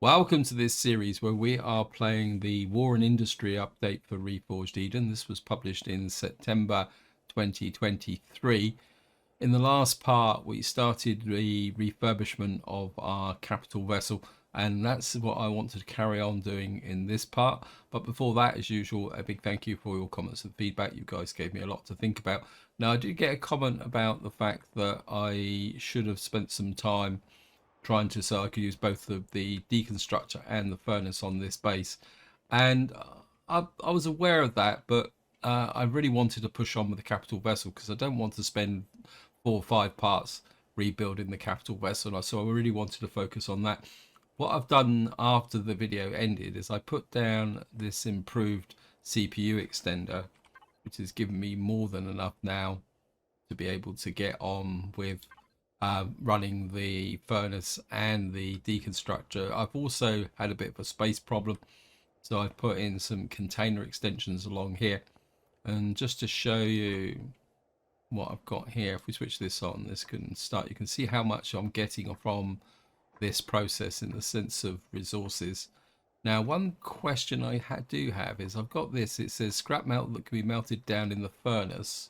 Welcome to this series where we are playing the War and Industry update for Reforged Eden. This was published in September 2023. In the last part, we started the refurbishment of our capital vessel, and that's what I want to carry on doing in this part. But before that, as usual, a big thank you for your comments and feedback. You guys gave me a lot to think about. Now, I did get a comment about the fact that I should have spent some time trying to, so I could use both the deconstructor and the furnace on this base, and I was aware of that, but I really wanted to push on with the capital vessel because I don't want to spend 4 or 5 parts rebuilding the capital vessel, so I really wanted to focus on that. What I've done after the video ended is I put down this improved CPU extender, which has given me more than enough now to be able to get on with running the furnace and the deconstructor. I've also had a bit of a space problem, so I've put in some container extensions along here. And just to show you what I've got here, if we switch this on, this can start. You can see how much I'm getting from this process in the sense of resources. Now, one question I do have is I've got this. It says scrap metal that can be melted down in the furnace.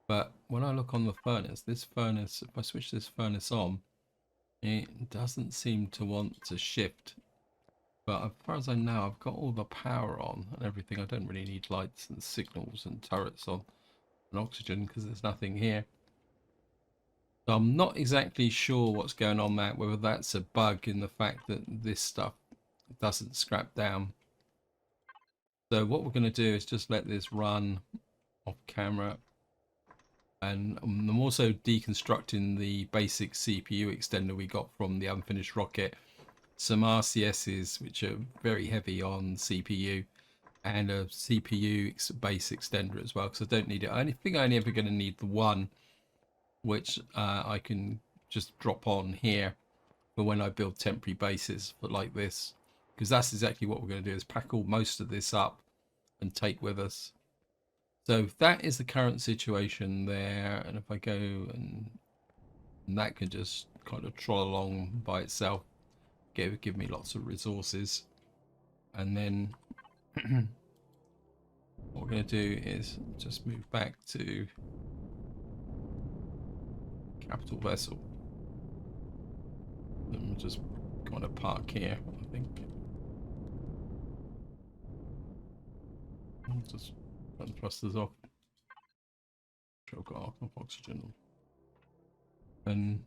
But when I look on the furnace, this furnace, if I switch this furnace on, it doesn't seem to want to shift. But as far as I know, I've got all the power on and everything. I don't really need lights and signals and turrets on and oxygen because there's nothing here. So I'm not exactly sure what's going on there, whether that's a bug in the fact that this stuff doesn't scrap down. So what we're going to do is just let this run off camera. And I'm also deconstructing the basic CPU extender we got from the unfinished rocket, some RCSs which are very heavy on CPU, and a CPU base extender as well, because I don't need it. I think I'm ever going to need the one which I can just drop on here for when I build temporary bases for like this, because that's exactly what we're going to do, is pack most of this up and take with us. So that is the current situation there, and if I go and that can just kind of troll along by itself, give me lots of resources. And then what we're going to do is just move back to capital vessel. And we'll just kind of park here, I think. I'll just turn the thrusters off. I've got enough oxygen. And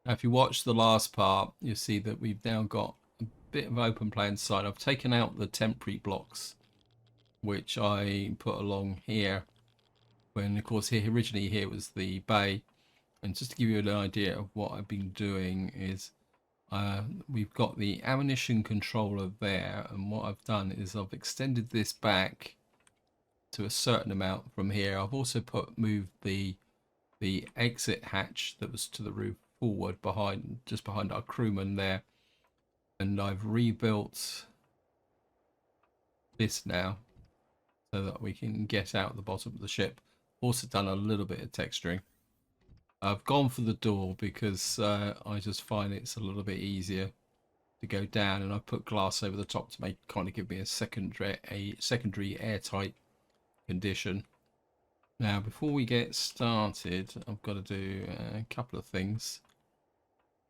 if you watch the last part, you'll see that we've now got a bit of open play inside. I've taken out the temporary blocks, which I put along here. When, of course, originally here was the bay. And just to give you an idea of what I've been doing is we've got the ammunition controller there. And what I've done is I've extended this back to a certain amount from here. I've also moved the exit hatch that was to the roof forward just behind our crewman there, and I've rebuilt this now so that we can get out the bottom of the ship. Also done a little bit of texturing. I've gone for the door because I just find it's a little bit easier to go down, and I put glass over the top to kind of give me a secondary airtight condition. Now, before we get started, I've got to do a couple of things.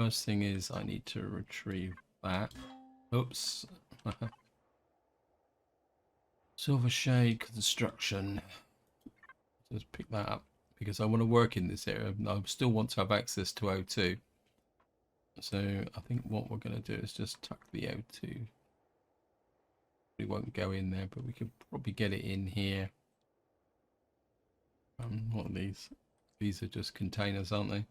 First thing is I need to retrieve that. Oops. Silver Shade Construction. Just pick that up because I want to work in this area. I still want to have access to O2. So I think what we're going to do is just tuck the O2. We won't go in there, but we could probably get it in here. What are these? These are just containers, aren't they?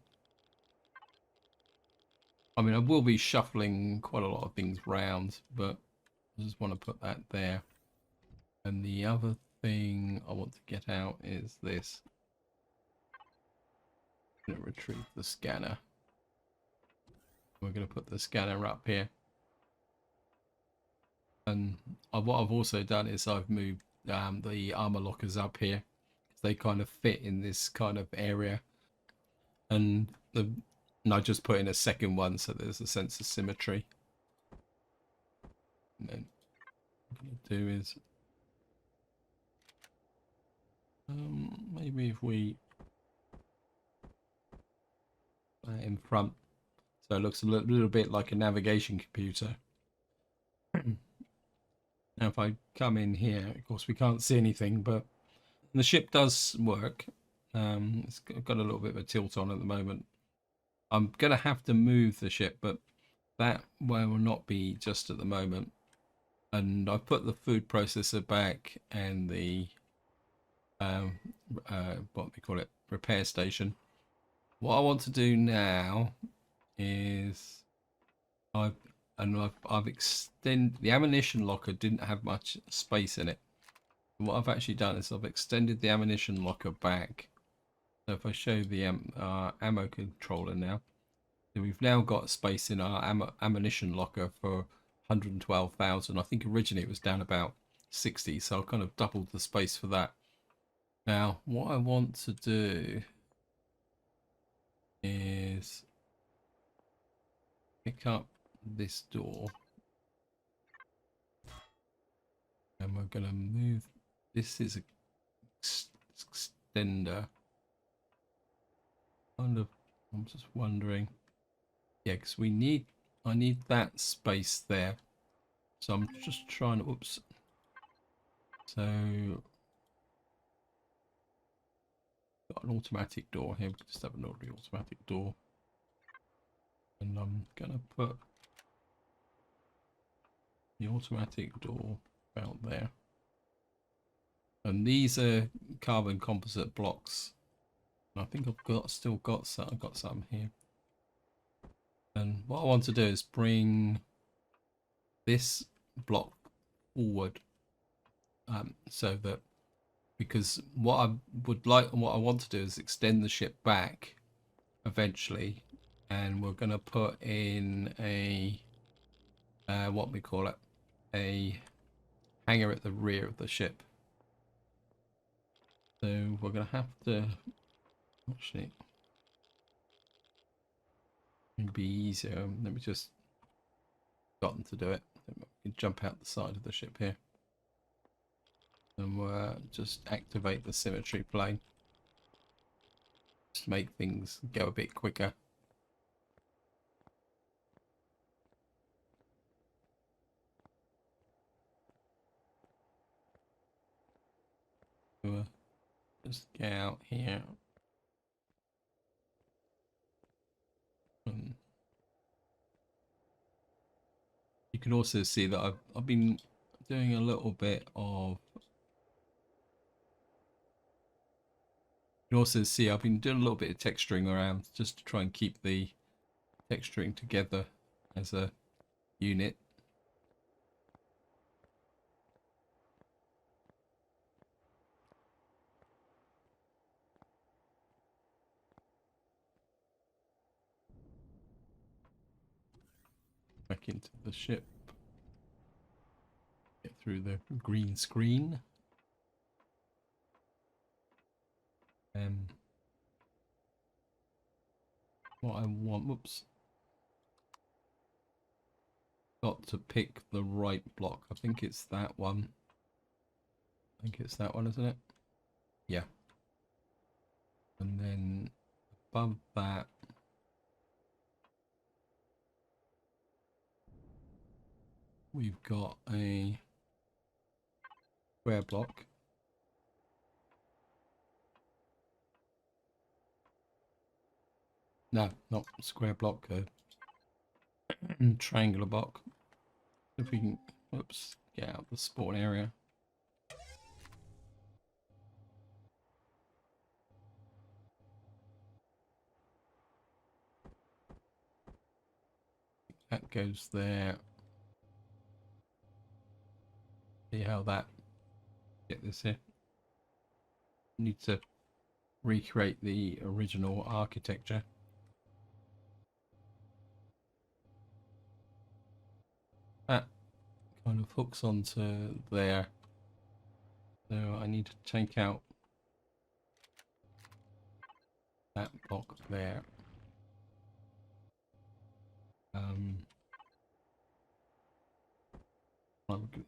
I mean, I will be shuffling quite a lot of things round, but I just want to put that there. And the other thing I want to get out is this. I'm going to retrieve the scanner. We're going to put the scanner up here. And what I've also done is I've moved the armor lockers up here. They kind of fit in this kind of area. And I just put in a second one so there's a sense of symmetry. And then what I'm going to do is maybe if we in front, so it looks a little bit like a navigation computer. Now if I come in here, of course we can't see anything, but the ship does work. It's got a little bit of a tilt on at the moment. I'm going to have to move the ship, but that will not be just at the moment. And I've put the food processor back and the what we call it, repair station. What I want to do now is I've extended the ammunition locker. Didn't have much space in it. And what I've actually done is I've extended the ammunition locker back. So if I show the ammo controller now, so we've now got space in our ammunition locker for 112,000. I think originally it was down about 60, so I've kind of doubled the space for that. Now, what I want to do is pick up this door, and we're going to move. This is a extender. Kind of, I'm just wondering. Yeah, because I need that space there. So I'm just trying to, oops. So, got an automatic door here. We can just have an ordinary automatic door. And I'm going to put the automatic door out there. And these are carbon composite blocks. And I think I've still got some. I've got some here. And what I want to do is bring this block forward, so that, because what I want to do is extend the ship back eventually, and we're going to put in a what we call it, a hangar at the rear of the ship. So we're going to have to actually, it'd be easier. Let me just gotten to do it. We can jump out the side of the ship here, and we'll just activate the symmetry plane. Just make things go a bit quicker. We'll just get out here. And you can also see that I've been doing a little bit of. You can also see I've been doing a little bit of texturing around just to try and keep the texturing together as a unit. Back into the ship. Get through the green screen. What I want, whoops. Got to pick the right block. I think it's that one. I think it's that one, isn't it? Yeah. And then above that, we've got a square block. No, not square block, triangular block. If we can, oops, get out the spawn area. That goes there. See how that, get this here. Need to recreate the original architecture. That kind of hooks onto there. So I need to take out that block there.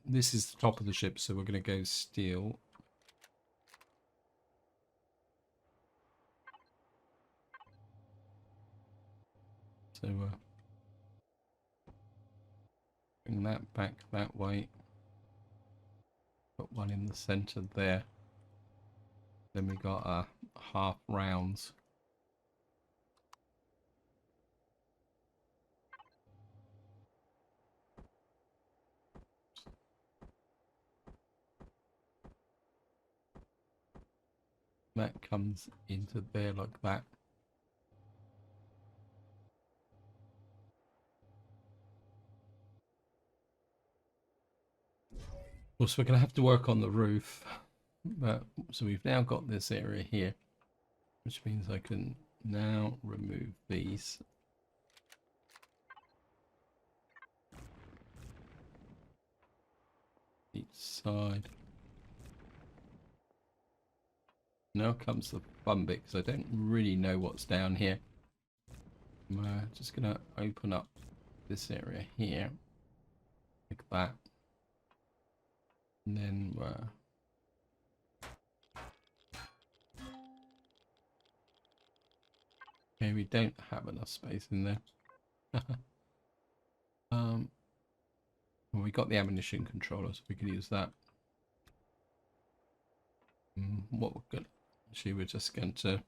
This is the top of the ship, so we're going to go steel. So bring that back that way. Put one in the center there. Then we got half rounds. That comes into there like that. Of course, we're going to have to work on the roof. But so we've now got this area here, which means I can now remove these. Each side. Now comes the fun bit, because I don't really know what's down here. I'm just going to open up this area here, like that. And then okay, we don't have enough space in there. Well, we got the ammunition controller, so we can use that. What we're going to actually, we're just going to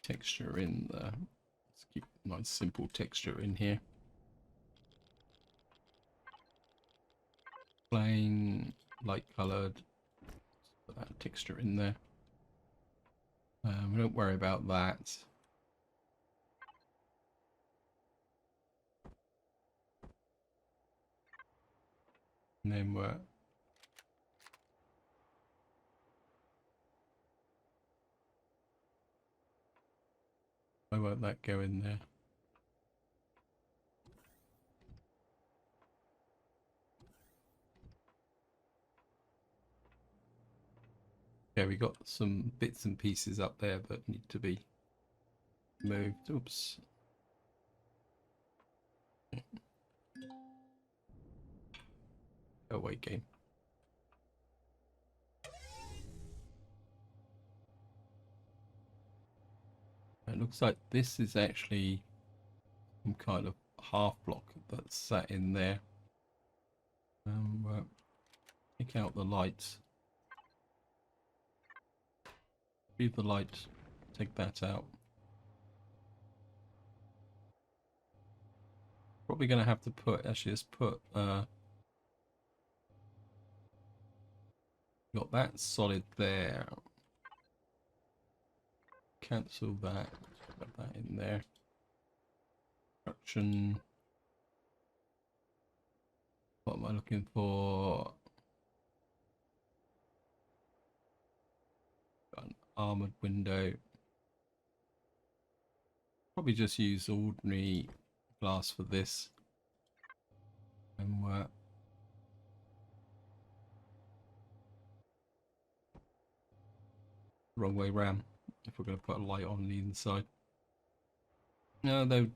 texture in the. Let's keep a nice simple texture in here. Plain, light coloured. Put that texture in there. We don't worry about that. And then we're why won't that go in there? Yeah, we got some bits and pieces up there that need to be moved. Oops. Go away, game. It looks like this is actually some kind of half block that's sat in there. Pick out the lights. Leave the light. Take that out. Probably going to have to put, actually let's put, got that solid there. Cancel that, put that in there. Construction. What am I looking for? Got an armored window. Probably just use ordinary glass for this. And wrong way round if we're going to put a light on the inside. No, though,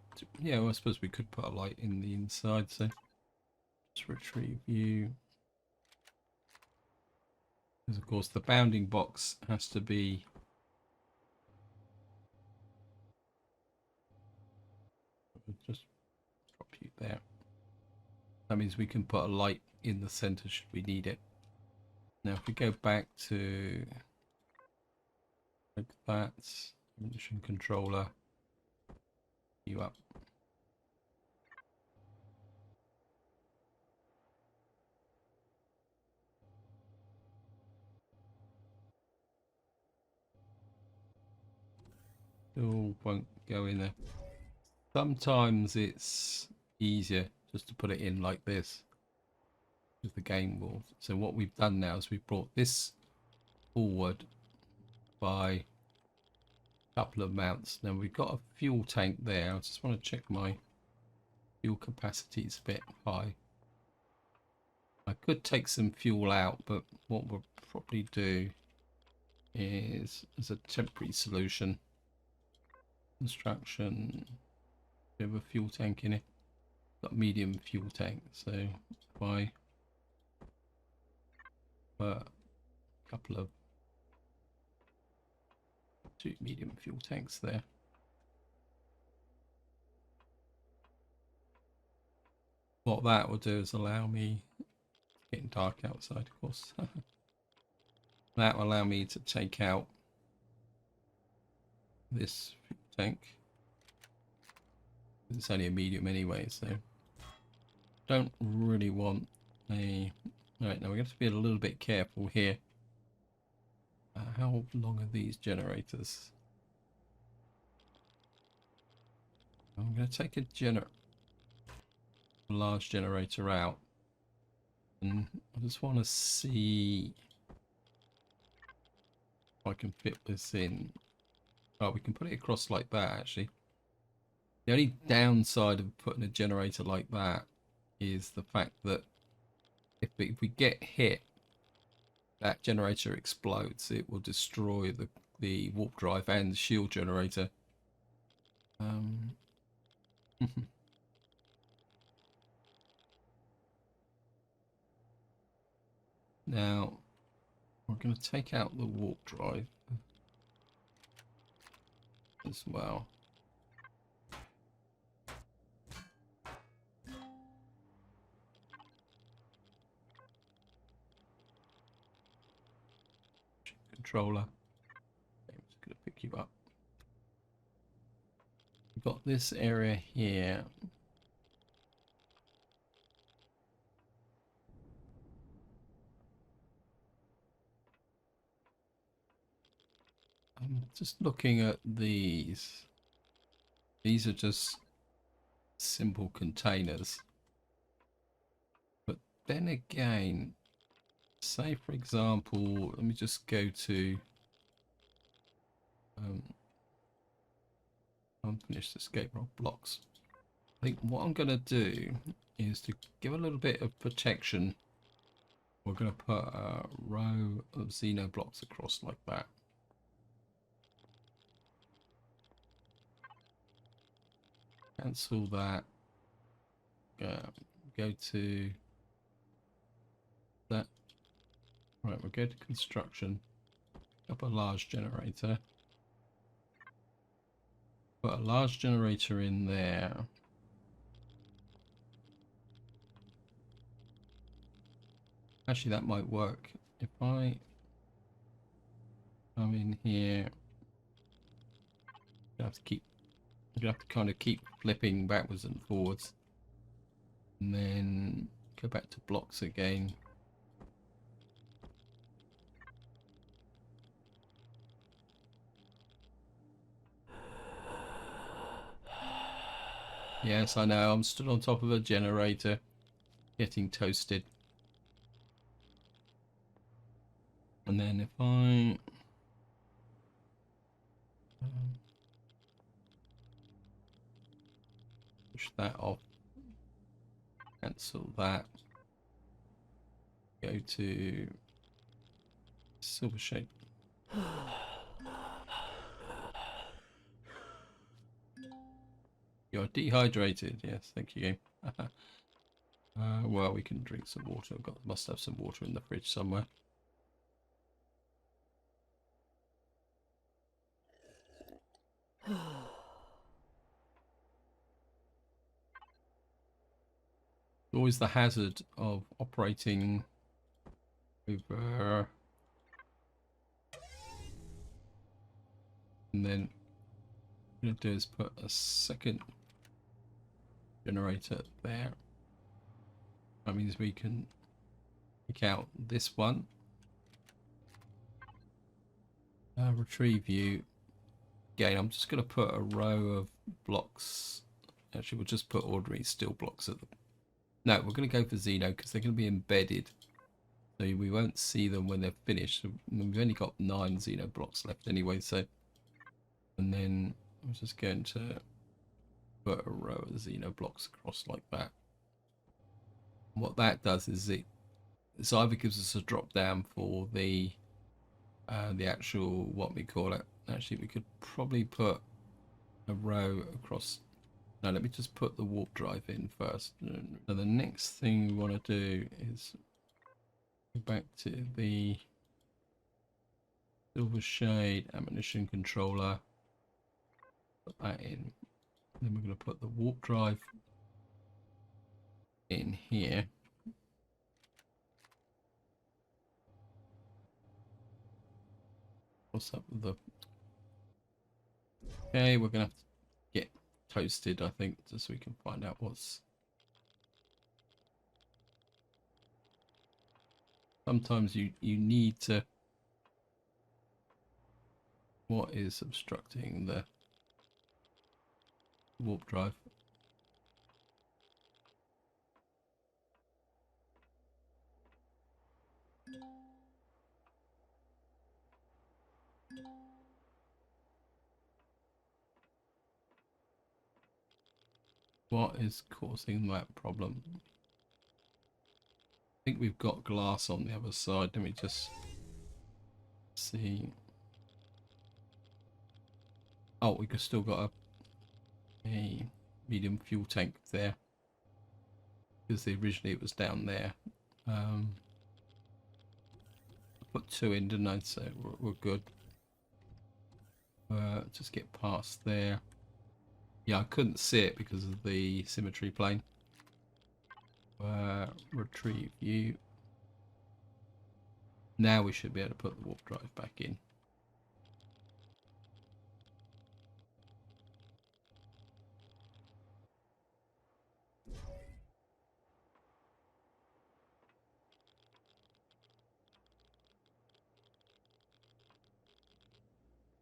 yeah, well, I suppose we could put a light in the inside, so let's retrieve you. Because, of course, the bounding box has to be just drop you there. That means we can put a light in the center should we need it. Now, if we go back to like that, ammunition controller, you up. Still won't go in there. Sometimes it's easier just to put it in like this with the game will. So what we've done now is we've brought this forward by a couple of mounts. Now we've got a fuel tank there. I just want to check my fuel capacity is a bit high. I could take some fuel out, but what we'll probably do is as a temporary solution, construction, we have a fuel tank in it. got medium fuel tank. So if I put a couple of 2 medium fuel tanks there. What that will do is allow me, getting dark outside of course, that will allow me to take out this fuel tank. It's only a medium anyway, so don't really want a... Right, now we have to be a little bit careful here. How long are these generators? I'm going to take a large generator out, and I just want to see if I can fit this in. Oh, we can put it across like that actually. The only downside of putting a generator like that is the fact that if we get hit, that generator explodes. It will destroy the warp drive and the shield generator. Now we're going to take out the warp drive as well. Controller, I'm just going to pick you up. We've got this area here. I'm just looking at these. These are just simple containers. But then again, say for example, let me just go to unfinished escape rock blocks. I think what I'm going to do is to give a little bit of protection. We're going to put a row of Xeno blocks across like that. Cancel that. Go to that. Right, we'll go to construction. Up a large generator. Put a large generator in there. Actually, that might work. If I come in here, you have to kind of keep flipping backwards and forwards, and then go back to blocks again. Yes, I know, I'm stood on top of a generator, getting toasted. And then if I push that off, cancel that, go to silver shape. You're dehydrated. Yes, thank you, game. Well, we can drink some water. Must have some water in the fridge somewhere. Always the hazard of operating over, and then what I'm going to do is put a second generator there. That means we can pick out this one, retrieve you. Again, I'm just going to put a row of blocks. Actually, we'll just put ordinary steel blocks at the... No, we're going to go for Xeno because they're going to be embedded. So we won't see them when they're finished. We've only got 9 Xeno blocks left anyway, so... And then I'm just going to put a row of Xeno blocks across like that. And what that does is it's either gives us a drop down for the actual, what we call it. Actually, we could probably put a row across Now let me just put the warp drive in first. So the next thing we want to do is go back to the silver shade ammunition controller. Put that in. Then we're going to put the warp drive in here. What's up with the... Okay, we're going to have to get toasted, I think, just so we can find out what's... Sometimes you need to... What is obstructing the warp drive? What is causing that problem? I think we've got glass on the other side. Let me just see. Oh, we've still got a medium fuel tank there. Because originally it was down there. I put 2 in, didn't I? So we're good. Just get past there. Yeah, I couldn't see it because of the symmetry plane. Retrieve view. Now we should be able to put the warp drive back in.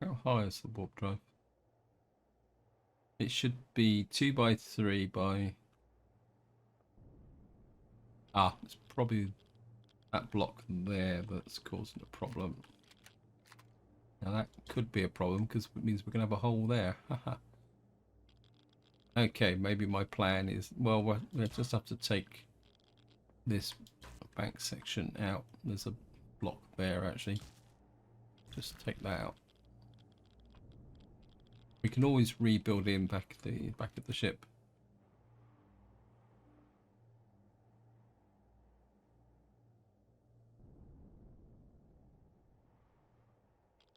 How high is the warp drive? It should be 2 by 3 by... Ah, it's probably that block there that's causing a problem. Now that could be a problem because it means we're going to have a hole there. Okay, maybe my plan is... Well, we'll just have to take this bank section out. There's a block there, actually. Just take that out. We can always rebuild in back at the ship.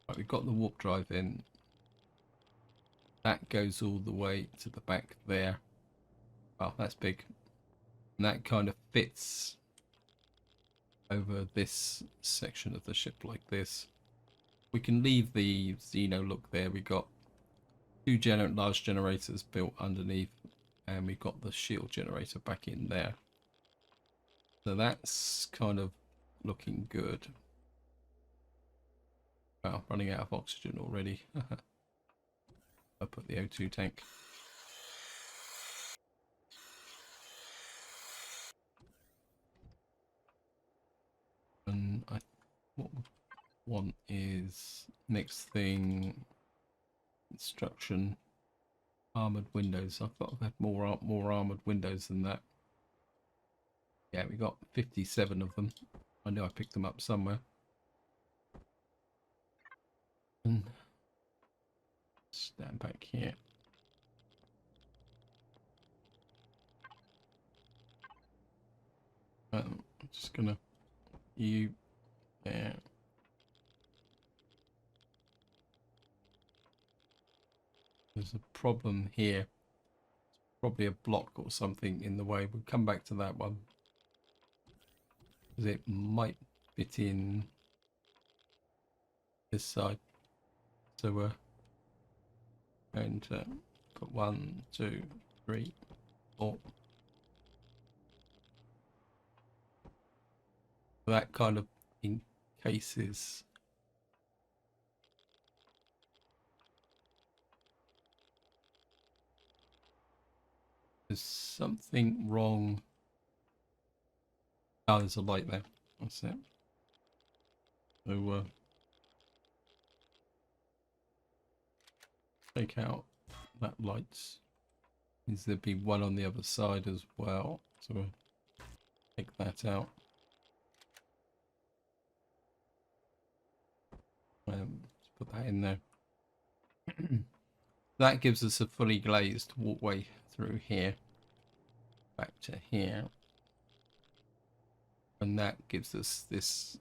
Right, we've got the warp drive in. That goes all the way to the back there. Well, that's big. And that kind of fits over this section of the ship like this. We can leave the Xeno look there. We got 2 large generators built underneath, and we've got the shield generator back in there. So that's kind of looking good. Wow, running out of oxygen already. I put the O2 tank. And what we want is next thing, construction, armored windows. I thought I've had more armored windows than that. Yeah, we got 57 of them. I know I picked them up somewhere. And stand back here. I'm just gonna you there. There's a problem here. Probably a block or something in the way. We'll come back to that one. Because it might fit in this side. So we're going to put 1, 2, 3, 4. That kind of encases. There's something wrong. Oh, there's a light there. That's it. So take out that light. Needs to be one on the other side as well. So we'll take that out. Let's put that in there. That gives us a fully glazed walkway through here, back to here. And that gives us this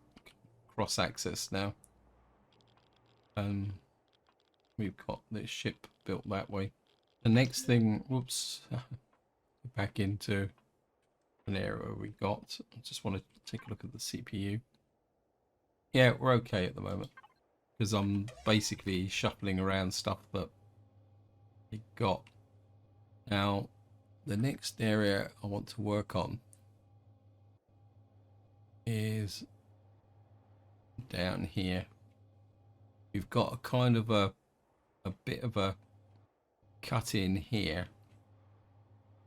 cross access now. We've got the ship built that way. The next thing, whoops, back into an area we got. I just want to take a look at the CPU. Yeah, we're okay at the moment because I'm basically shuffling around stuff that we got. Now, the next area I want to work on is down here. We've got a kind of a bit of a cut in here,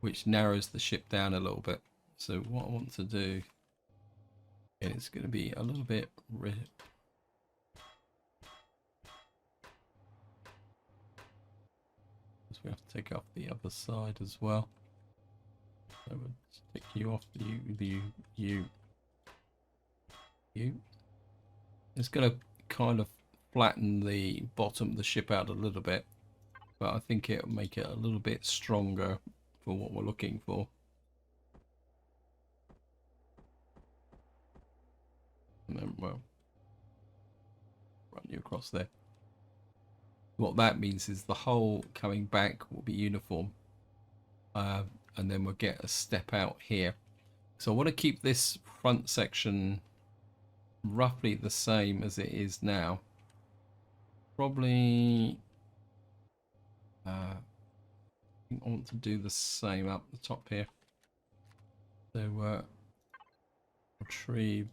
which narrows the ship down a little bit. So what I want to do, and it's going to be a little bit because we have to take off the other side as well. So we'll take you off, you. It's going to kind of flatten the bottom of the ship out a little bit, but I think it'll make it a little bit stronger for what we're looking for. And then we'll run you across there. What that means is the hull coming back will be uniform, and then we'll get a step out here. So I want to keep this front section roughly the same as it is now. Probably I think I want to do the same up the top here. So retrieve,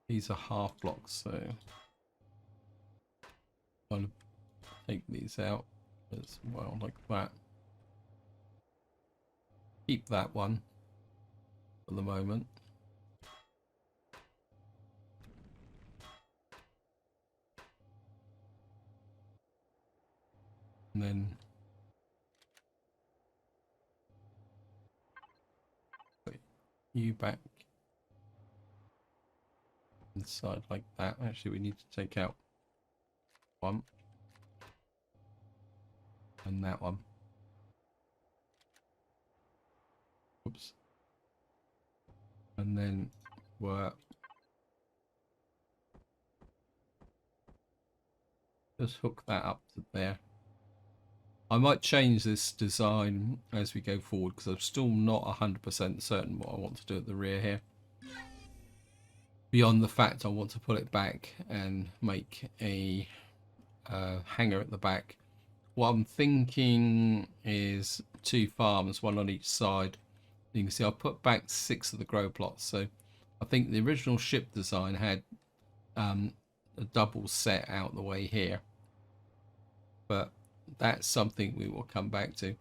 these are half blocks, so kind of take these out as well, like that. Keep that one for the moment. And then put you back inside like that. Actually, we need to take out one and that one. Oops. And then work. Just hook that up to there. I might change this design as we go forward because I'm still not 100% certain what I want to do at the rear here. Beyond the fact I want to pull it back and make a hangar at the back. What I'm thinking is 2 farms, 1 on each side. You can see I'll put back 6 of the grow plots. So I think the original ship design had a double set out the way here. But that's something we will come back to.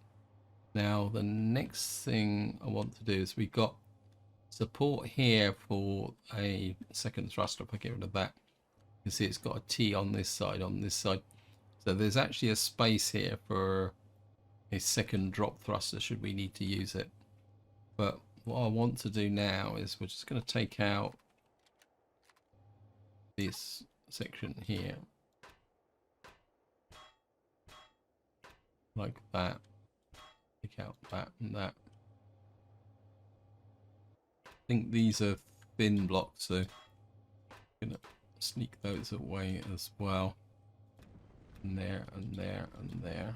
Now the next thing I want to do is we've got support here for a second thruster. If I get rid of that, you can see it's got a T on this side, so there's actually a space here for a second drop thruster should we need to use it. But what I want to do now is we're just going to take out this section here like that. Take out that and that. I think these are thin blocks, so I'm gonna sneak those away as well. And there and there and there.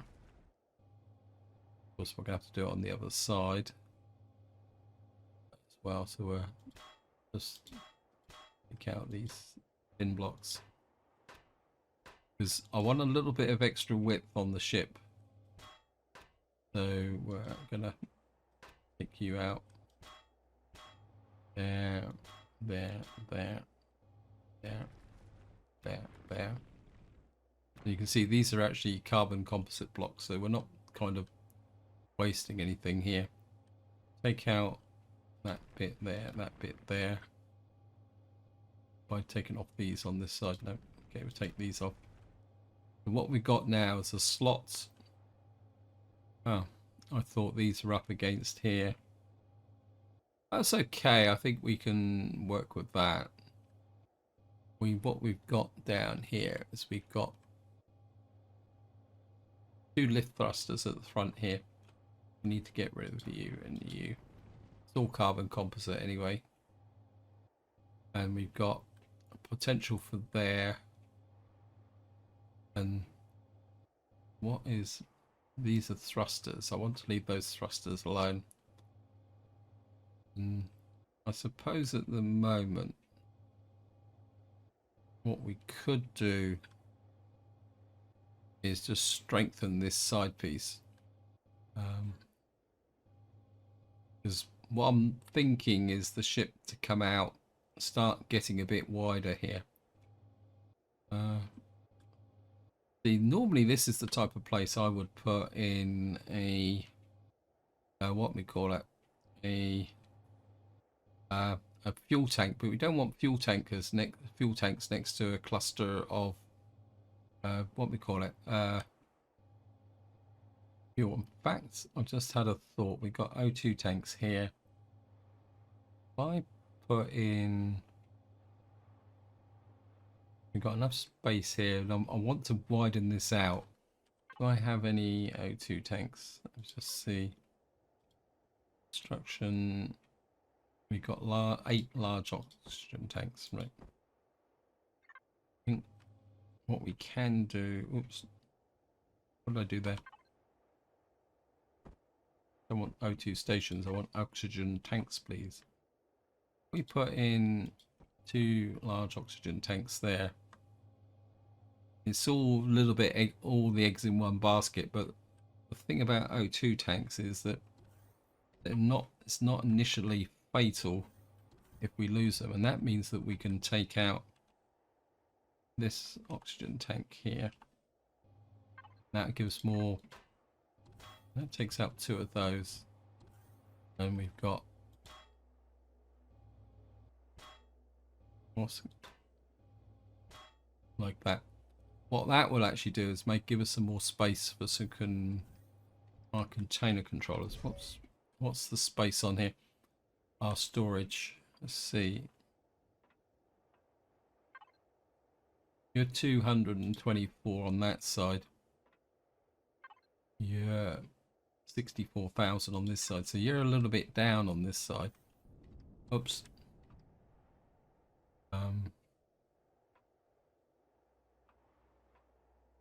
Of course, we're gonna have to do it on the other side as well. So we're just take out these thin blocks because I want a little bit of extra width on the ship. So we're gonna take you out. There, there, there, there, there, there. And you can see these are actually carbon composite blocks, so we're not kind of wasting anything here. Take out that bit there, that bit there. By taking off these on this side. No, okay, we'll take these off. And what we've got now is the slots. Oh, I thought these were up against here. That's okay. I think we can work with that. What we've got down here is we've got 2 lift thrusters at the front here. We need to get rid of you and you. It's all carbon composite anyway. And we've got potential for there. And what is... These are thrusters. I want to leave those thrusters alone. And I suppose at the moment, what we could do is just strengthen this side piece. Because what I'm thinking is the ship to come out, start getting a bit wider here. See, normally this is the type of place I would put in a what we call it, a fuel tank, but we don't want fuel tanks next to a cluster of what we call it, fuel. In fact, I just had a thought. We got O2 tanks here. If I put in, we've got enough space here, and I want to widen this out. Do I have any O2 tanks? Let's just see. Construction. We've got 8 large oxygen tanks, right? I think what we can do. Oops. What did I do there? I don't want O2 stations. I want oxygen tanks, please. We put in 2 large oxygen tanks there. It's all a little bit all the eggs in one basket, but the thing about O2 tanks is that they're not. It's not initially fatal if we lose them, and that means that we can take out this oxygen tank here. That gives more. That takes out 2 of those, and we've got what's like that. What that will actually do is give us some more space for our container controllers. What's the space on here? Our storage. Let's see. You're 224 on that side. Yeah, 64,000 on this side. So you're a little bit down on this side. Oops.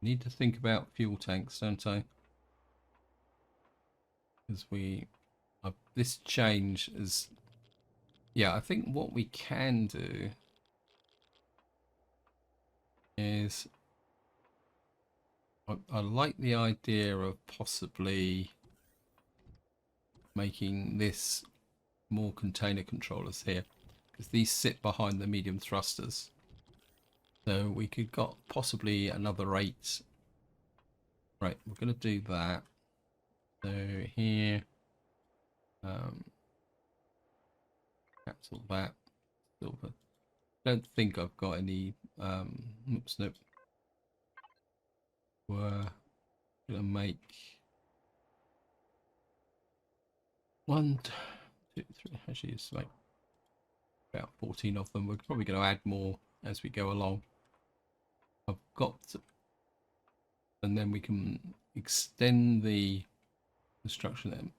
Need to think about fuel tanks, don't I? Because this change is, yeah, I think what we can do is I like the idea of possibly making this more container controllers here, because these sit behind the medium thrusters. So we could got possibly another 8. Right, we're going to do that. So here, cancel that. Silver. Don't think I've got any. Oops, nope. We're gonna make 1, 2, 3. Actually, it's like about 14 of them. We're probably going to add more as we go along. I've got to, and then we can extend the construction then.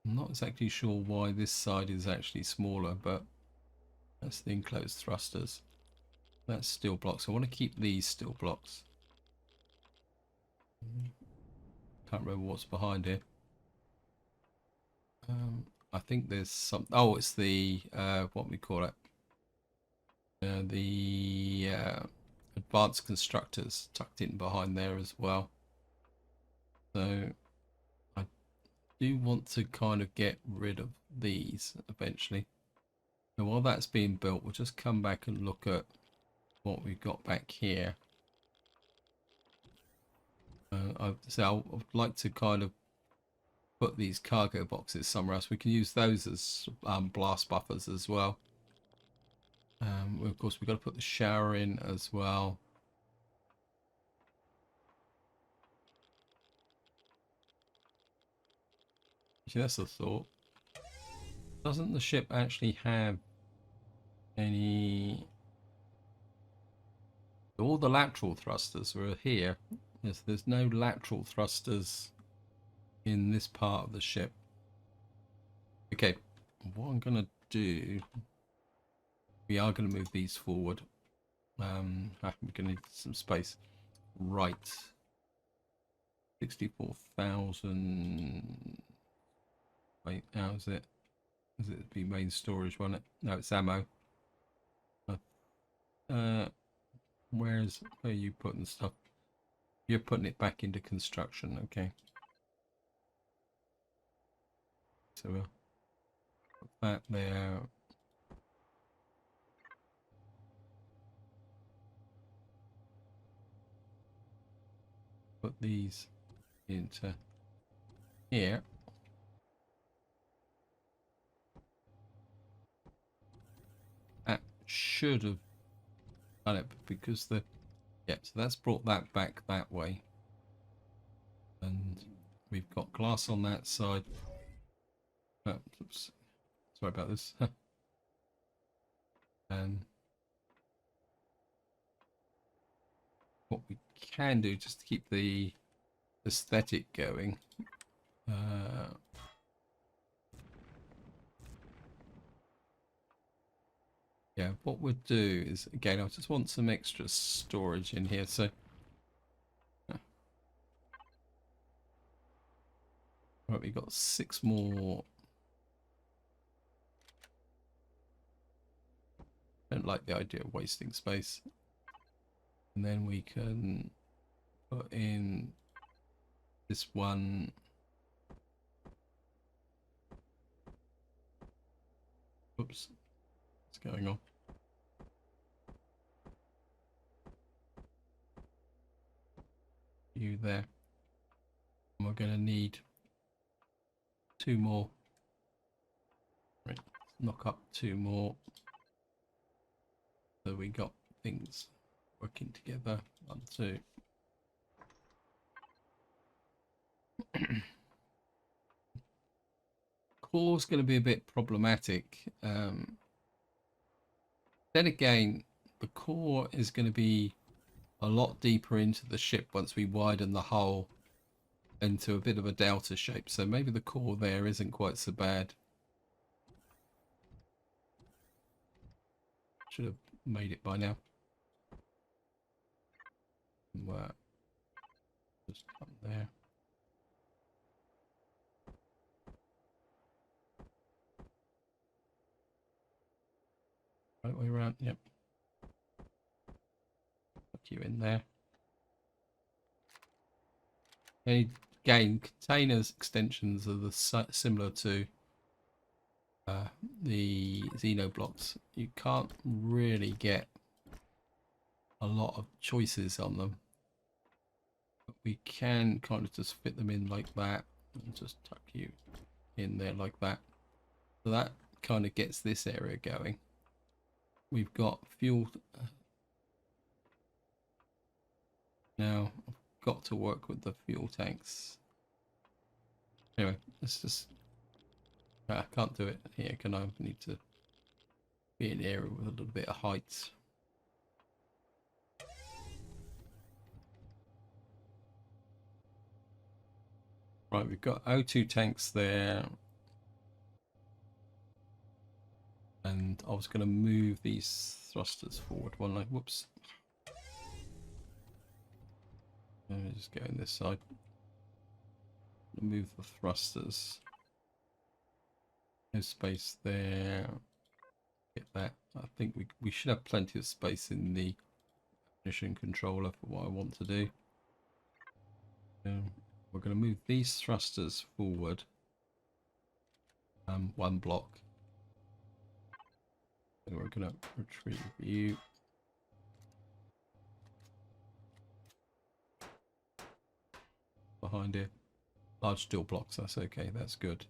I'm not exactly sure why this side is actually smaller, but that's the enclosed thrusters. That's steel blocks. I want to keep these steel blocks. Can't remember what's behind here. I think there's some. Oh, it's the what we call it. The advanced constructors tucked in behind there as well. So I do want to kind of get rid of these eventually. And while that's being built, we'll just come back and look at what we've got back here. I'd like to kind of put these cargo boxes somewhere else. We can use those as blast buffers as well. Of course, we've got to put the shower in as well. Actually, that's a thought. Doesn't the ship actually have any... All the lateral thrusters were here. Yes, there's no lateral thrusters in this part of the ship. Okay, what I'm going to do, we are going to move these forward. I'm going to need some space. Right. 64,000. Wait, how is it? Is it be main storage, won't it? No, it's ammo. Where are you putting stuff? You're putting it back into construction, okay. So we'll put that there. Put these into here. That should have done it because so that's brought that back that way. And we've got glass on that side. Oh, oops. Sorry about this. And what we can do just to keep the aesthetic going. Yeah, what we'll do is, again, I just want some extra storage in here. So, right, we've got 6 more. Don't like the idea of wasting space. And then we can put in this one. Oops, what's going on? You there. And we're going to need 2 more. Right, knock up 2 more. So we got things working together. 1, 2. Core's going to be a bit problematic. Then again, the core is going to be a lot deeper into the ship once we widen the hull into a bit of a delta shape. So maybe the core there isn't quite so bad. Should have made it by now. Just come there. Right way around, yep. Put you in there. And again, containers extensions are similar to the Xenoblocks. You can't really get a lot of choices on them. But we can kind of just fit them in like that and just tuck you in there like that. So that kind of gets this area going. We've got fuel. Now I've got to work with the fuel tanks. Anyway, let's just. I can't do it here, can I? I need to be in an area with a little bit of height. Right, we've got O2 tanks there. And I was going to move these thrusters forward one line. Whoops. Let me just go on this side. Move the thrusters. No space there. Get that. I think we should have plenty of space in the mission controller for what I want to do. We're going to move these thrusters forward. 1 block. And we're going to retrieve you. Behind it. Large steel blocks, that's okay, that's good.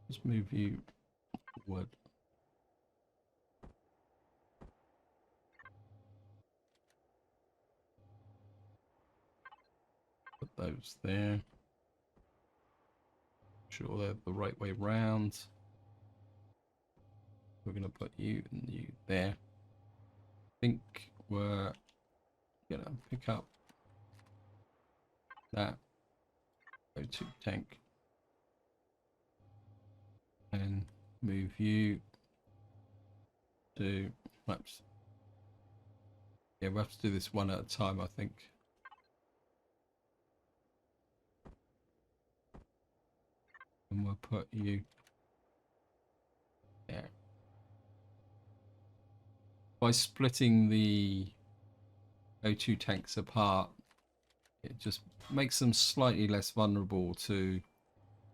Just move you forward. Put those there. Sure they're the right way round. We're going to put you and you there. I think we're going to pick up that O2 tank and move you to perhaps. Yeah, we'll have to do this one at a time, I think. And we'll put you there. By splitting the O2 tanks apart, it just makes them slightly less vulnerable to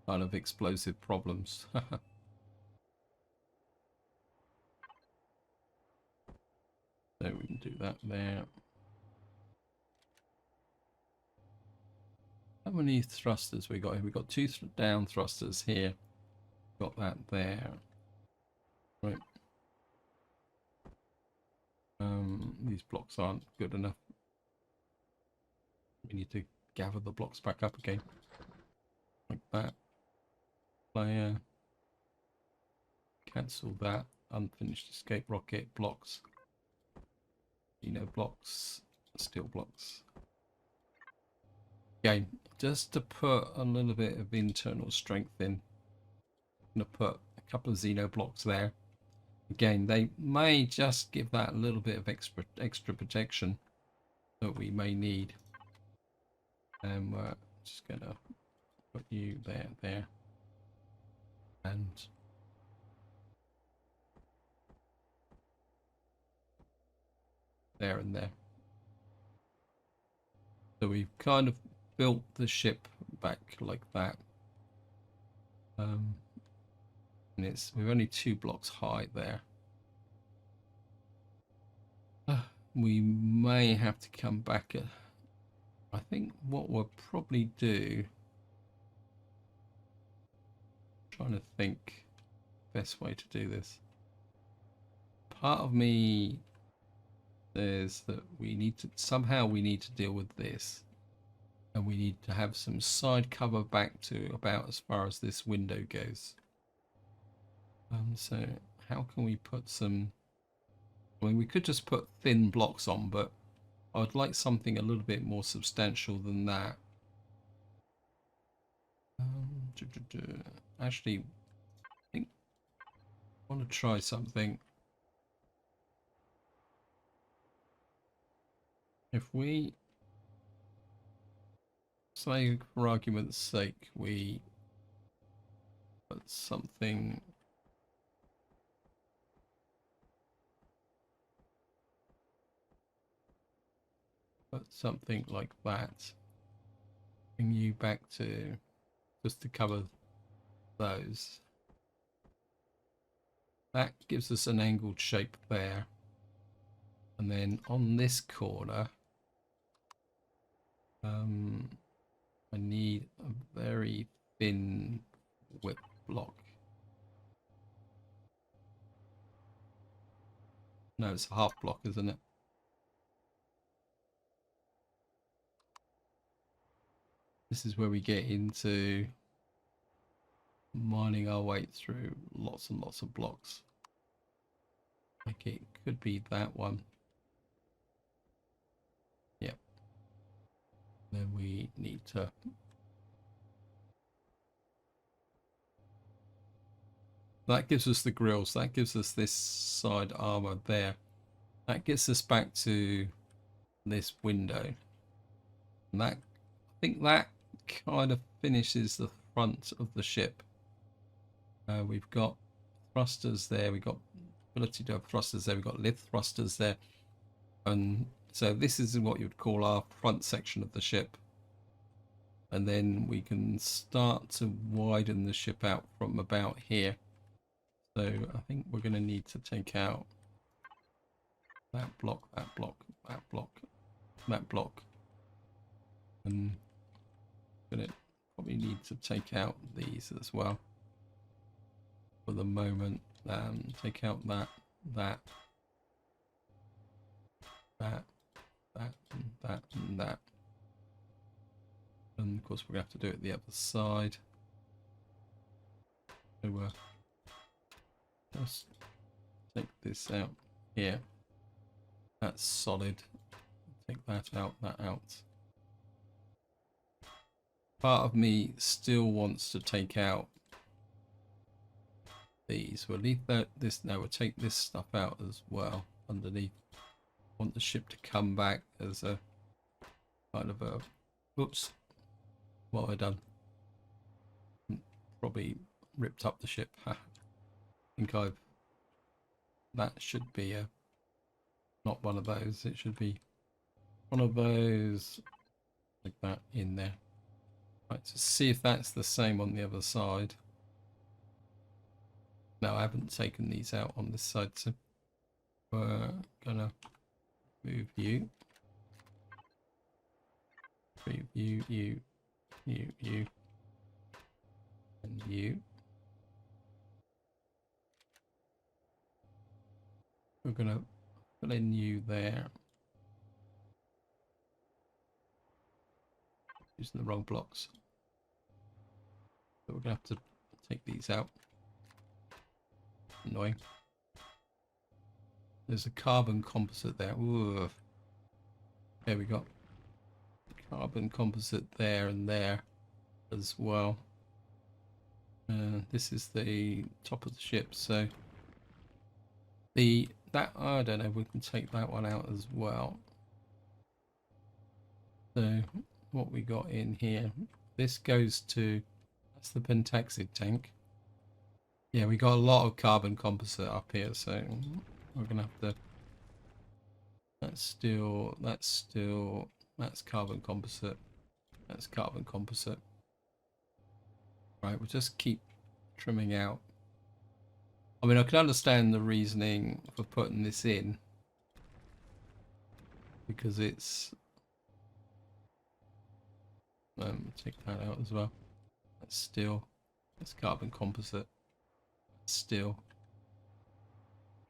kind of explosive problems. So we can do that there. How many thrusters we got here? We got two down thrusters here. Got that there. Right. These blocks aren't good enough. We need to gather the blocks back up again. Like that. Player. Cancel that. Unfinished escape rocket blocks. Blocks. Steel blocks. Again, just to put a little bit of internal strength in. I'm going to put a couple of Xeno blocks there. Again, they may just give that a little bit of extra protection that we may need. And we're just going to put you there. And there and there. So we've kind of built the ship back like that. And we're only 2 blocks high there. We may have to come back. I think what we'll probably do. Trying to think best way to do this. Part of me says that we need to deal with this, and we need to have some side cover back to about as far as this window goes. So how can we put some? I mean, we could just put thin blocks on, but I would like something a little bit more substantial than that. Actually, I think I want to try something. If we say, for argument's sake, we put something like that, bring you back to just to cover those. That gives us an angled shape there, and then on this corner I need a very thin width block. No, it's a half block, isn't it? This is where we get into mining our way through lots and lots of blocks. Like it could be that one. Yep. Then we need to that gives us the grills, that gives us this side armor there. That gets us back to this window. And that, I think that kind of finishes the front of the ship. We've got thrusters there, we've got ability to have thrusters there, we've got lift thrusters there. And so this is what you'd call our front section of the ship. And then we can start to widen the ship out from about here. So I think we're going to need to take out that block, that block, that block, that block. And we're going to probably need to take out these as well. For the moment, take out that, and that. And of course we're going to have to do it the other side. So just Take this out here. That's solid. Take that out, that out. Part of me still wants to take out these. We'll leave this now. We'll take this stuff out as well underneath. Want the ship to come back as a kind of a... Oops. What have I done? Probably ripped up the ship. I think I've... That should be a... Not one of those. It should be one of those like that in there. Right, to see if that's the same on the other side. No, I haven't taken these out on this side, so we're gonna move you. Move you, and you. We're gonna fill in you there. Using the wrong blocks. So we're gonna have to take these out. Annoying. There's a carbon composite there. Ooh. There we go. Carbon composite there and there as well. This is the top of the ship, so that I don't know, we can take that one out as well. So what we got in here, this goes to, that's the pentaxid tank. Yeah, we got a lot of carbon composite up here, so we're gonna have to, that's carbon composite, that's carbon composite. Right, we'll just keep trimming out. I mean, I can understand the reasoning for putting this in, because it's take that out as well. That's steel. That's carbon composite. That's steel.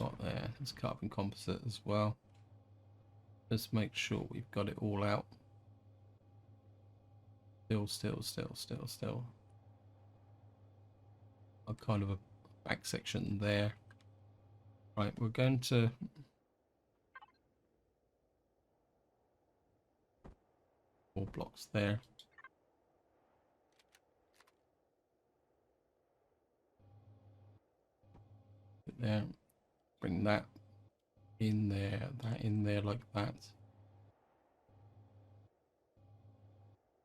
Got there. There's carbon composite as well. Let's make sure we've got it all out. Still. A kind of a back section there. Right, we're going to four blocks there. There, bring that in there, that in there like that.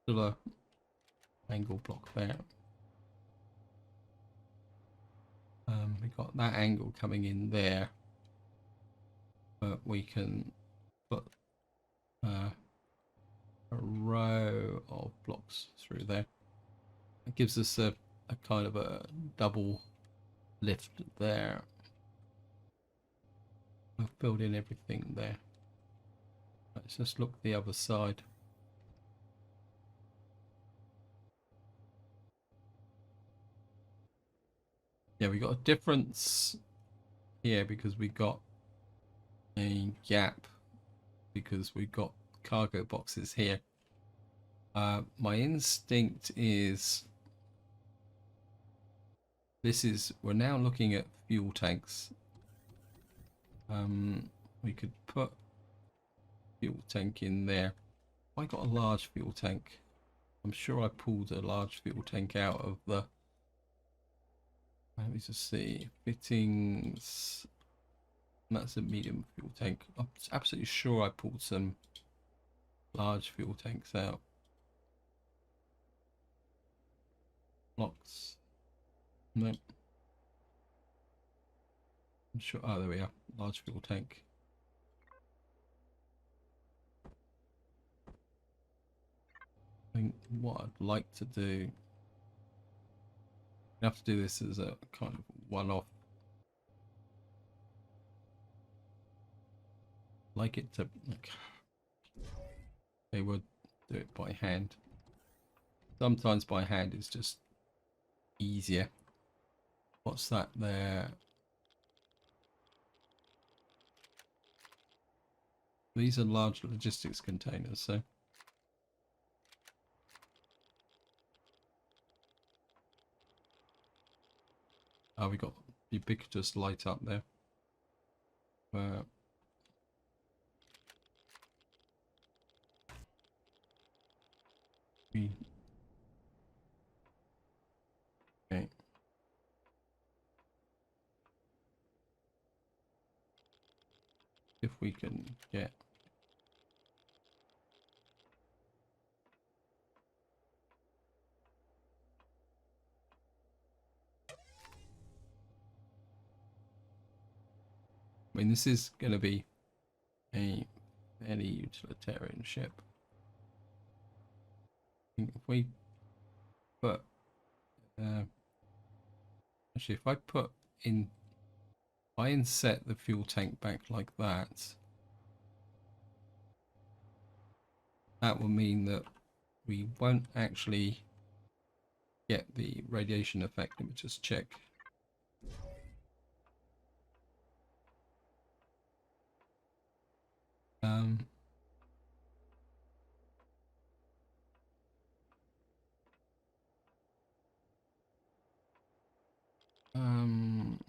Still a angle block there. We got that angle coming in there, but we can put a row of blocks through there. It gives us a kind of a double lift there. I've filled in everything there. Let's just look the other side. Yeah, we got a difference here because we got a gap because we got cargo boxes here. My instinct is we're now looking at fuel tanks. We could put fuel tank in there. I got a large fuel tank. I'm sure I pulled a large fuel tank out of the, let me just see, fittings. That's a medium fuel tank. I'm absolutely sure I pulled some large fuel tanks out. Blocks. Nope. I'm sure. Oh, there we are. Large fuel tank. I think what I'd like to do, I have to do this as a kind of one-off. Like it to, like, they would do it by hand. Sometimes by hand is just easier. What's that there? These are large logistics containers, so oh, we got ubiquitous light up there. Uh, okay. If we can get I mean, this is going to be a fairly utilitarian ship. If we put, actually, if I put in, if I inset the fuel tank back like that, that will mean that we won't actually get the radiation effect. Let me just check. Um,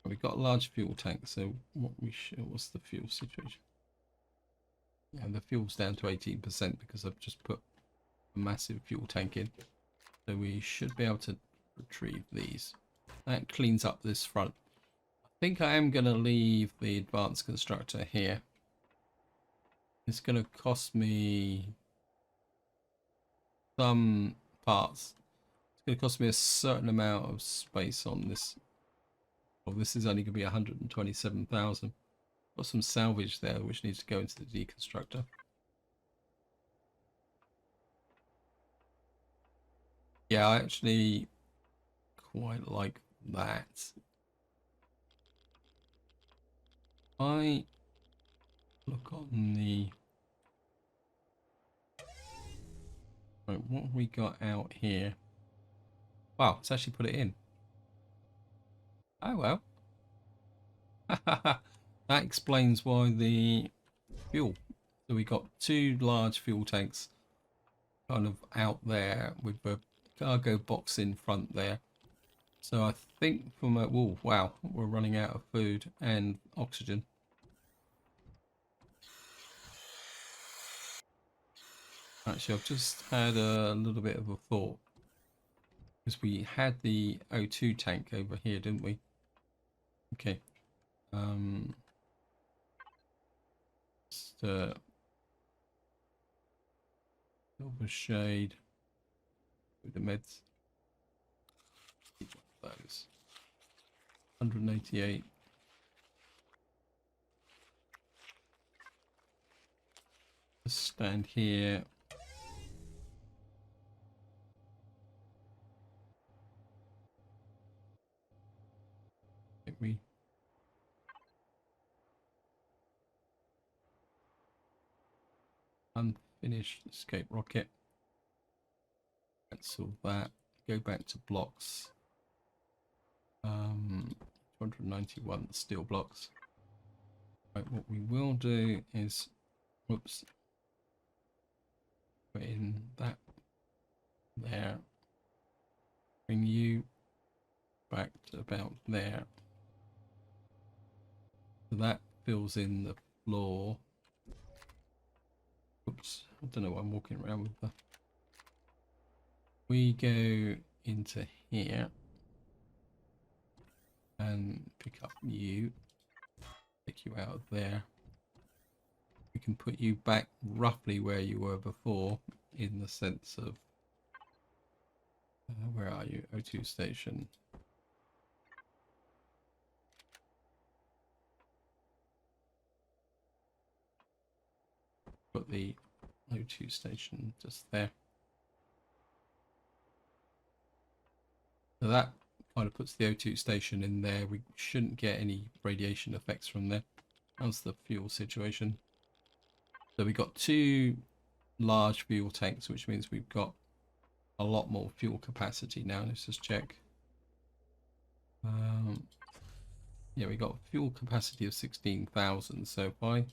we've got a large fuel tank, so what's the fuel situation? Yeah, the fuel's down to 18% because I've just put a massive fuel tank in. So we should be able to retrieve these. That cleans up this front. I think I am going to leave the advanced constructor here. It's going to cost me some parts. It's going to cost me a certain amount of space on this. Well, this is only going to be 127,000. Got some salvage there which needs to go into the deconstructor. Yeah, I actually quite like that. I look on the... Right, what have we got out here? Wow, it's actually put it in. Oh well. That explains why the fuel. So we got two large fuel tanks kind of out there with the cargo box in front there. So I think from a... Oh, wow, we're running out of food and oxygen. Actually, I've just had a little bit of a thought. Because we had the O2 tank over here, didn't we? Okay. Just, silver shade with the meds. Those 188. Just stand here. Let me unfinished escape rocket. Cancel that. Go back to blocks. 291 steel blocks. Right, what we will do is, whoops, put in that there. Bring you back to about there. So that fills in the floor. Oops, I don't know what I'm walking around with. We go into here and pick up you, take you out of there. We can put you back roughly where you were before, in the sense of where are you? O2 station. Put the O2 station just there. So that kind of puts the O2 station in there. We shouldn't get any radiation effects from there. How's the fuel situation? So we've got two large fuel tanks, which means we've got a lot more fuel capacity now. Let's just check. Yeah, we got fuel capacity of 16,000. So if I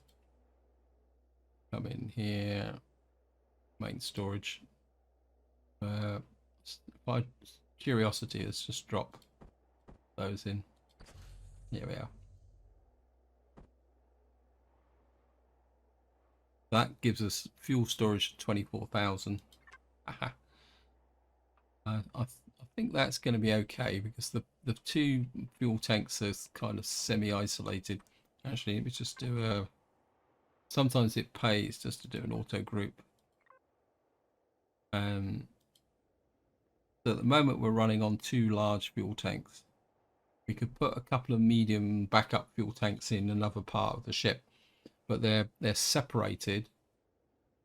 come in here, main storage, if I curiosity, let's just drop those in. Here we are. That gives us fuel storage of 24,000. Aha. I think that's going to be okay because the two fuel tanks are kind of semi-isolated. Actually, let me just do a... Sometimes it pays just to do an auto group. So at the moment we're running on 2 large fuel tanks. We could put a couple of medium backup fuel tanks in another part of the ship, but they're separated,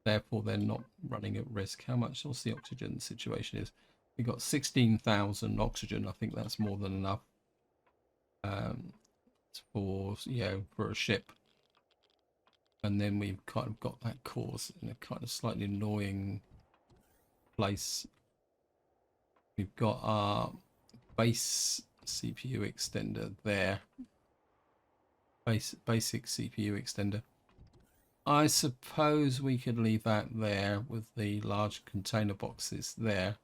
therefore they're not running at risk. How much what's the oxygen situation is? We've got 16,000 oxygen. I think that's more than enough for, you know, for a ship. And then we've kind of got that course in a kind of slightly annoying place. We've got our base CPU extender there. Basic CPU extender. I suppose we could leave that there with the large container boxes there.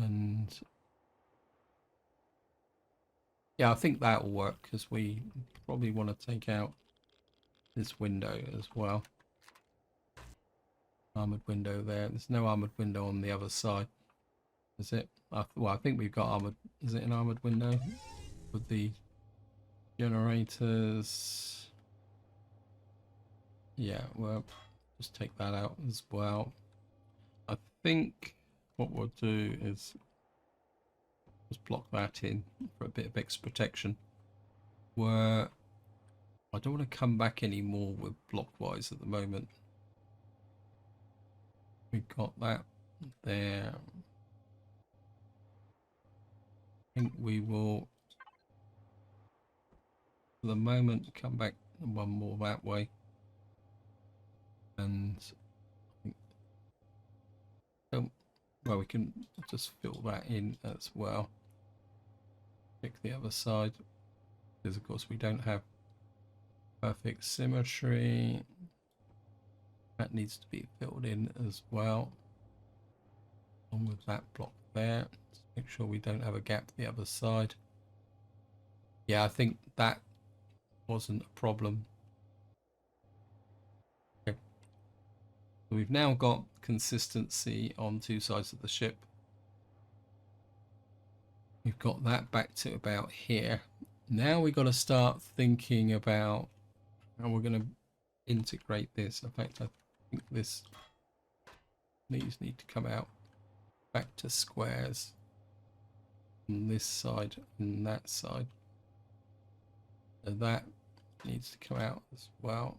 And yeah, I think that will work because we probably want to take out this window as well. Armored window there. There's no armored window on the other side, is it? Well, I think we've got armored. Is it an armored window with the generators? Yeah, well, just take that out as well. I think what we'll do is just block that in for a bit of extra protection. Where I don't want to come back anymore with blockwise at the moment. We've got that there. I think we will, for the moment, come back one more that way. And well, we can just fill that in as well. Pick the other side, because of course we don't have perfect symmetry. That needs to be filled in as well. On with that block there. Just make sure we don't have a gap the other side. Yeah, I think that wasn't a problem. Okay. So we've now got consistency on 2 sides of the ship. We've got that back to about here. Now we've got to start thinking about how we're going to integrate this. In fact, I think these need to come out back to squares on this side and that side. So that needs to come out as well.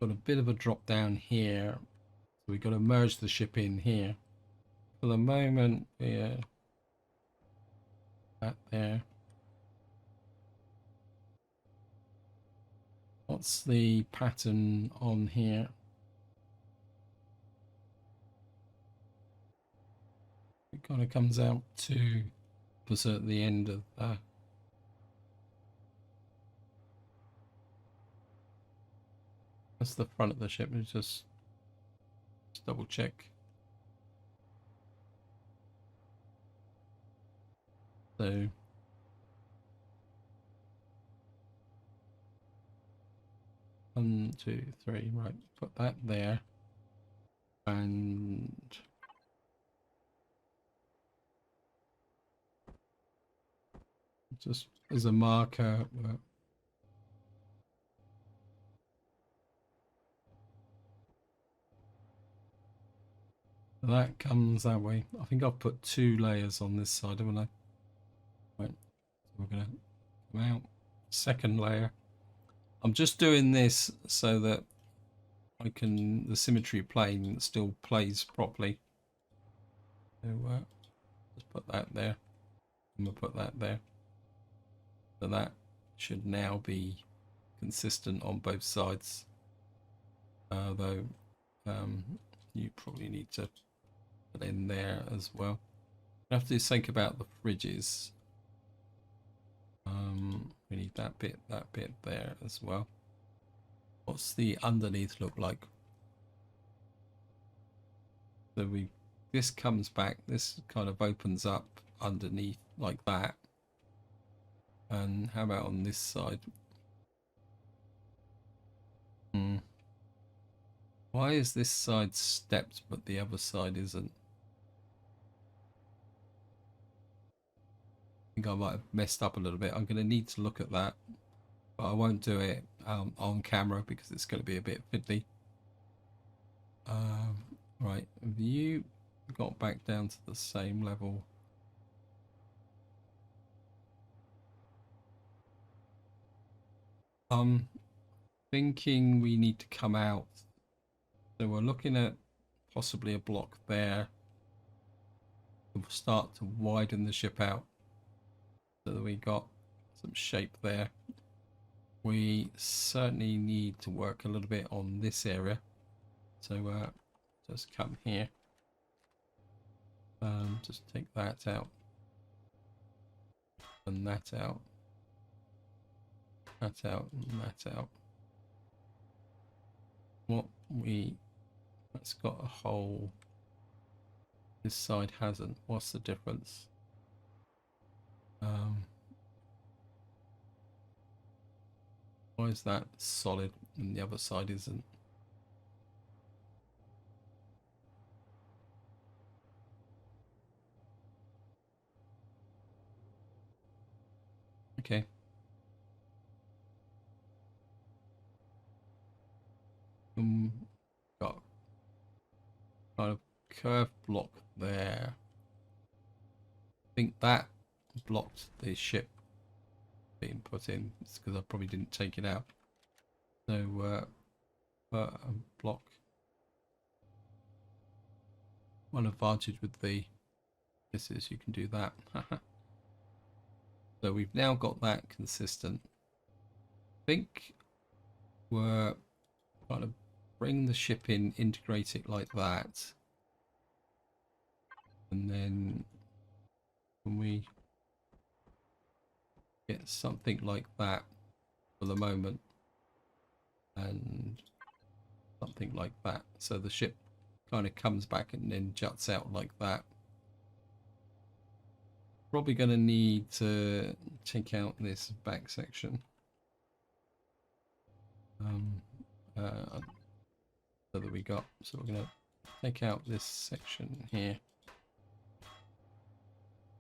Got a bit of a drop down here, so we've got to merge the ship in here. For the moment, we're that there. What's the pattern on here? It kind of comes out to opposite the end of that's the front of the ship. Let's just double check. So 1, 2, 3, right, put that there. And just as a marker, that comes that way. I think I've put 2 layers on this side, haven't I? Right, so we're gonna come out. Second layer. I'm just doing this so that the symmetry plane still plays properly. So just put that there, and we'll put that there. So that should now be consistent on both sides. Though you probably need to put in there as well. I have to think about the fridges. We need that bit there as well. What's the underneath look like? So this comes back, this kind of opens up underneath like that. And how about on this side? Why is this side stepped but the other side isn't? I think I might have messed up a little bit. I'm going to need to look at that, but I won't do it on camera because it's going to be a bit fiddly. Right, have you got back down to the same level? Thinking we need to come out. So we're looking at possibly a block there. We'll start to widen the ship out so that we got some shape there. We certainly need to work a little bit on this area. So just come here. Just take that out. And that out. That out and that out. That's got a hole. This side hasn't. What's the difference? Why is that solid and the other side isn't? Okay. Got kind of curved block there. I think that blocked the ship being put in. It's because I probably didn't take it out. So block. One advantage with this is you can do that. So we've now got that consistent. I think we're kind of bring the ship in, integrate it like that, and then when we get something like that for the moment, and something like that, so the ship kind of comes back and then juts out like that. Probably going to need to take out this back section. So that we got. So we're going to take out this section here.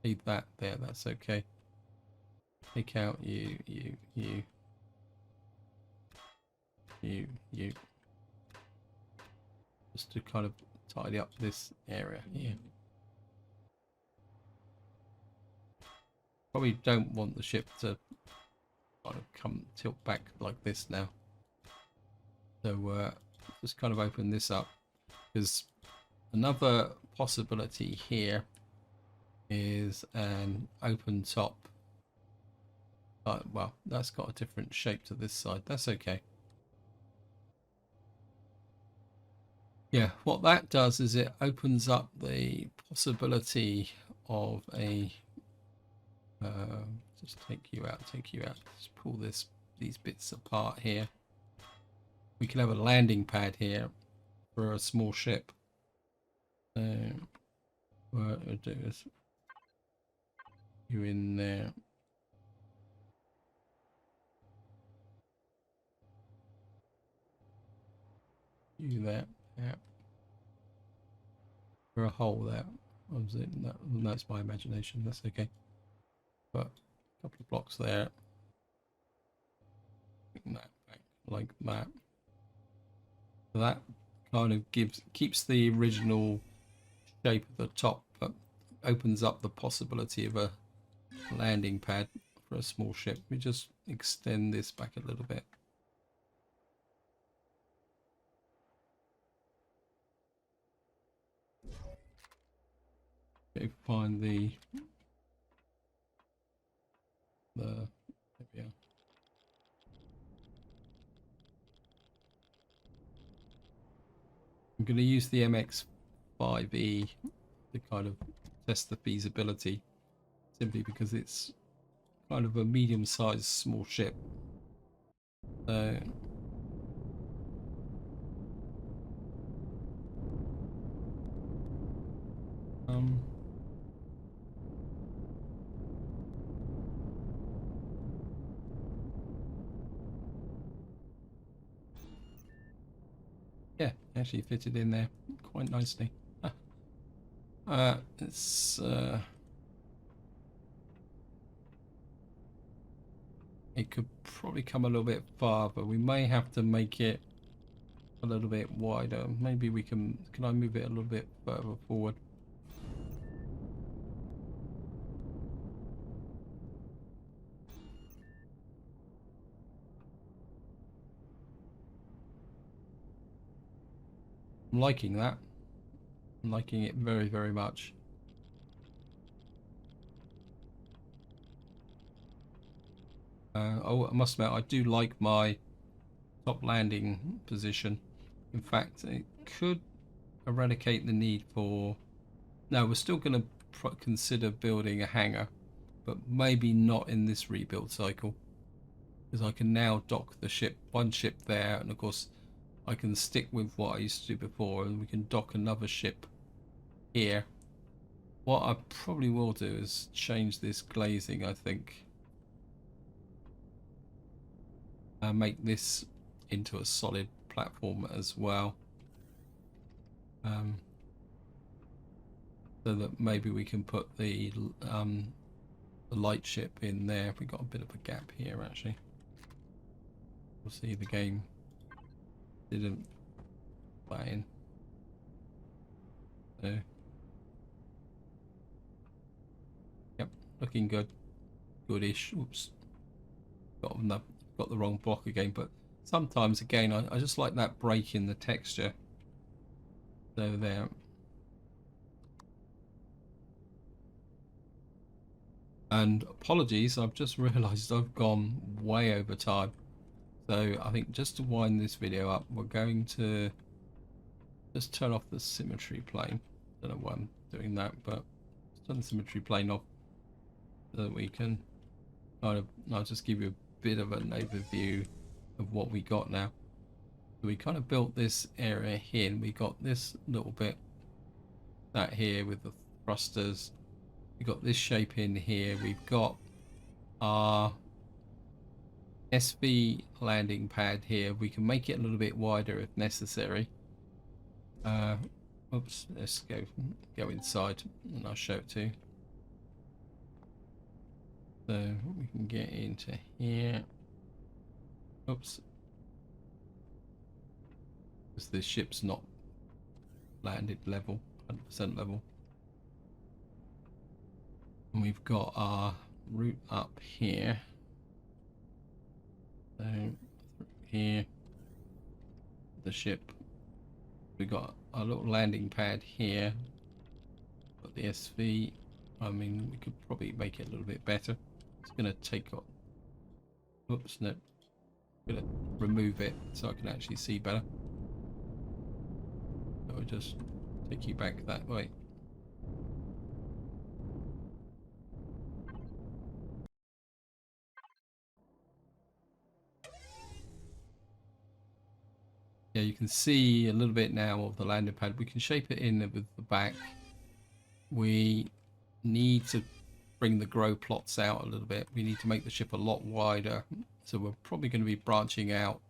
Leave that there. That's okay. Take out you. Just to kind of tidy up this area here. Probably don't want the ship to kind of come tilt back like this now. So just kind of open this up, because another possibility here is an open top. Well, that's got a different shape to this side. That's okay. Yeah, what that does is it opens up the possibility of a just take you out. Just pull these bits apart here. We can have a landing pad here for a small ship. What we'll do is you in there. You there. Yeah. For a hole there. What was it? That's my imagination. That's okay. But a couple of blocks there. Bring that back like that. So that kind of keeps the original shape of the top, but opens up the possibility of a landing pad for a small ship. We just extend this back a little bit. Okay, find the there we are. I'm going to use the MX-5E to kind of test the feasibility, simply because it's kind of a medium-sized small ship. So actually fitted in there quite nicely. It's it could probably come a little bit farther. We may have to make it a little bit wider. Maybe we can I move it a little bit further forward? I'm liking that. I'm liking it very, very much. Oh, I must admit, I do like my top landing position. In fact, it could eradicate the need for... No, we're still going to consider building a hangar, but maybe not in this rebuild cycle, because I can now dock the ship, one ship there, and of course I can stick with what I used to do before, and we can dock another ship here. What I probably will do is change this glazing, I think. Make this into a solid platform as well. So that maybe we can put the light ship in there. We got a bit of a gap here actually. We'll see, the game didn't put that in. So, yep, looking good, goodish. Oops, got the wrong block again. But sometimes again, I just like that break in the texture. So there. And apologies, I've just realized I've gone way over time. So I think just to wind this video up, we're going to just turn off the symmetry plane. Don't know why I'm doing that, but let's turn the symmetry plane off so that we can kind of, I'll just give you a bit of an overview of what we got now. So we kind of built this area here, and we got this little bit, that here with the thrusters. We got this shape in here. We've got our SV landing pad here. We can make it a little bit wider if necessary. Oops, let's go inside and I'll show it to you. So we can get into here. Oops. Because this ship's not landed level, 100% level. And we've got our route up here. So here, the ship. We got our little landing pad here. Got the SV. I mean, we could probably make it a little bit better. It's going to take off. Oops, no. I'm going to remove it so I can actually see better. So I'll just take you back that way. Yeah, you can see a little bit now of the landing pad. We can shape it in with the back. We need to bring the grow plots out a little bit. We need to make the ship a lot wider. So we're probably going to be branching out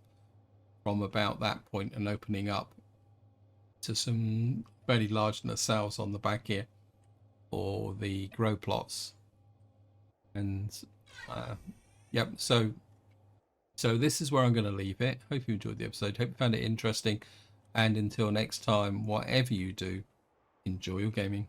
from about that point and opening up to some fairly large nacelles on the back here for the grow plots. And yep, so this is where I'm going to leave it. Hope you enjoyed the episode. Hope you found it interesting. And until next time, whatever you do, enjoy your gaming.